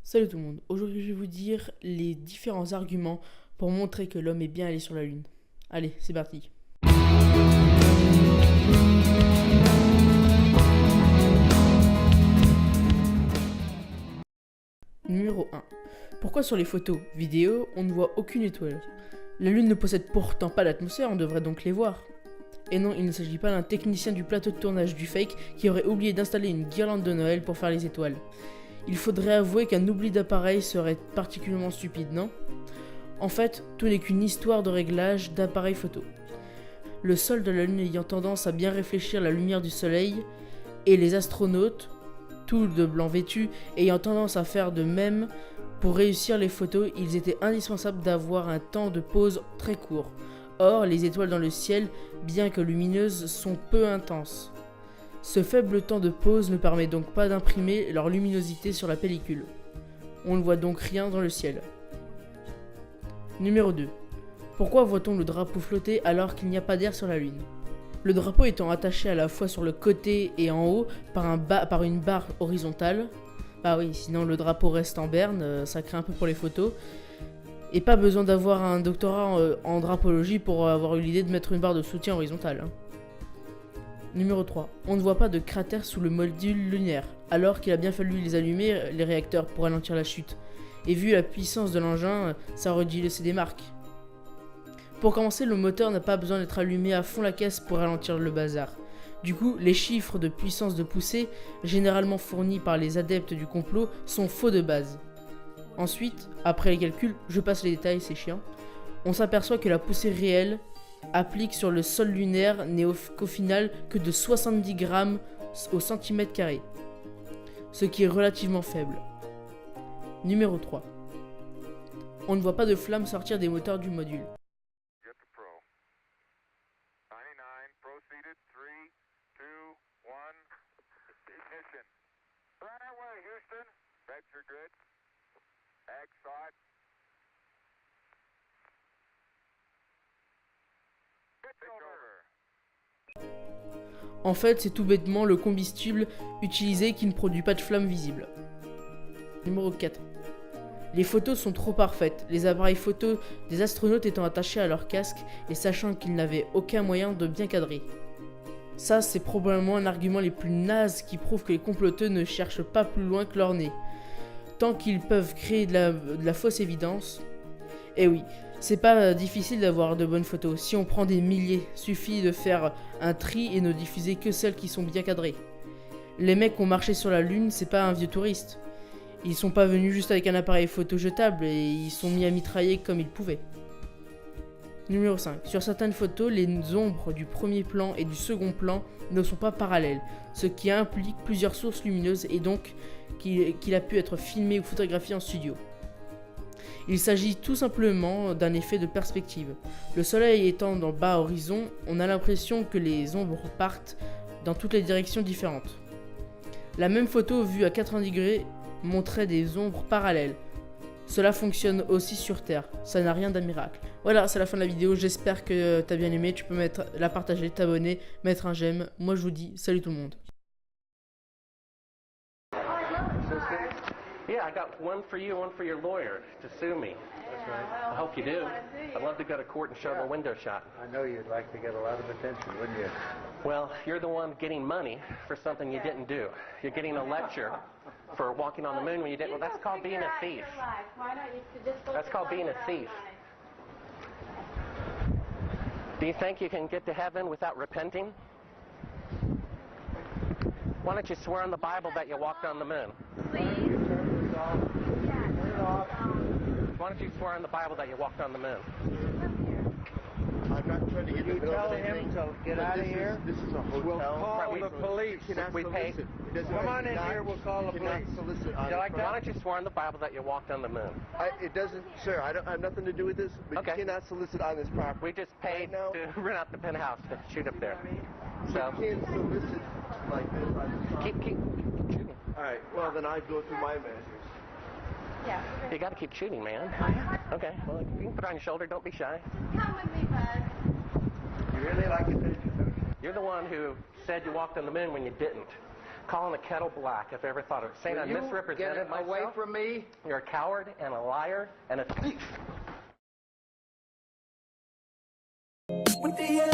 Salut tout le monde, aujourd'hui je vais vous dire les différents arguments pour montrer que l'homme est bien allé sur la Lune. Allez, c'est parti. Numéro 1. Pourquoi sur les photos, vidéos, on ne voit aucune étoile? La Lune ne possède pourtant pas d'atmosphère, on devrait donc les voir. Et non, il ne s'agit pas d'un technicien du plateau de tournage du fake qui aurait oublié d'installer une guirlande de Noël pour faire les étoiles. Il faudrait avouer qu'un oubli d'appareil serait particulièrement stupide, non? En fait, tout n'est qu'une histoire de réglage d'appareil photo. Le sol de la Lune ayant tendance à bien réfléchir la lumière du Soleil, et les astronautes, tous de blanc vêtus, ayant tendance à faire de même, pour réussir les photos, il était indispensable d'avoir un temps de pause très court. Or, les étoiles dans le ciel, bien que lumineuses, sont peu intenses. Ce faible temps de pause ne permet donc pas d'imprimer leur luminosité sur la pellicule. On ne voit donc rien dans le ciel. Numéro 2. Pourquoi voit-on le drapeau flotter alors qu'il n'y a pas d'air sur la Lune? Le drapeau étant attaché à la fois sur le côté et en haut par une barre horizontale. Bah oui, sinon le drapeau reste en berne, ça crée un peu pour les photos. Et pas besoin d'avoir un doctorat en drapologie pour avoir eu l'idée de mettre une barre de soutien horizontale. Numéro 3. On ne voit pas de cratère sous le module lunaire, alors qu'il a bien fallu les allumer, les réacteurs, pour ralentir la chute. Et vu la puissance de l'engin, ça aurait dû laisser des marques. Pour commencer, le moteur n'a pas besoin d'être allumé à fond la caisse pour ralentir le bazar. Du coup, les chiffres de puissance de poussée, généralement fournis par les adeptes du complot, sont faux de base. Ensuite, après les calculs, je passe les détails, c'est chiant, on s'aperçoit que la poussée réelle applique sur le sol lunaire n'est qu'au final que de 70 grammes au centimètre carré, ce qui est relativement faible. Numéro 3. On ne voit pas de flammes sortir des moteurs du module. En fait, c'est tout bêtement le combustible utilisé qui ne produit pas de flamme visible. Numéro 4. Les photos sont trop parfaites, les appareils photos des astronautes étant attachés à leur casque et sachant qu'ils n'avaient aucun moyen de bien cadrer. Ça, c'est probablement un argument les plus nazes qui prouve que les comploteux ne cherchent pas plus loin que leur nez. Tant qu'ils peuvent créer de la fausse évidence. Eh oui, c'est pas difficile d'avoir de bonnes photos. Si on prend des milliers, suffit de faire un tri et ne diffuser que celles qui sont bien cadrées. Les mecs qui ont marché sur la Lune, c'est pas un vieux touriste. Ils sont pas venus juste avec un appareil photo jetable et ils sont mis à mitrailler comme ils pouvaient. Numéro 5. Sur certaines photos, les ombres du premier plan et du second plan ne sont pas parallèles, ce qui implique plusieurs sources lumineuses et donc qu'il a pu être filmé ou photographié en studio. Il s'agit tout simplement d'un effet de perspective. Le soleil étant dans le bas horizon, on a l'impression que les ombres partent dans toutes les directions différentes. La même photo vue à 80 degrés montrait des ombres parallèles. Cela fonctionne aussi sur Terre, ça n'a rien d'un miracle. Voilà, c'est la fin de la vidéo, j'espère que t'as bien aimé, tu peux la partager, t'abonner, mettre un j'aime. Moi je vous dis salut tout le monde. Yeah, I got one for you, one for your lawyer to sue me. That's right. I hope you do. I'd love to go to court and show the window shot. I know you'd like to get a lot of attention, wouldn't you? Well, you're the one getting money for something you didn't do. You're getting a lecture for walking on the moon when you didn't. Well, that's called being a thief. That's called being a thief. Do you think you can get to heaven without repenting? Why don't you swear on the Bible that you walked on the moon? Why don't you swear on the Bible that you walked on the moon? I'm not trying to get in the middle of anything. To get out of here. This is a hotel. We'll call Right, the police. You cannot We pay. solicit. It doesn't- Come on you in cannot- here, we'll call the you cannot police. solicit on You like it. Why don't you swear on the Bible that you walked on the moon? It doesn't, sir. I have nothing to do with this. But Okay. you cannot solicit on this property. We just paid Right now? to rent out the penthouse to shoot up there. You So can't solicit like this on this property. keep shooting. All right. Well, then I go through my measures. You got to keep shooting, man. Okay. Well, you can put it on your shoulder. Don't be shy. Come with me, Bud. You really like attention, don't you? You're the one who said you walked on the moon when you didn't. calling the kettle black if I ever thought of it. Saying I Will you misrepresented get myself. away from me? You're a coward and a liar and a thief. With the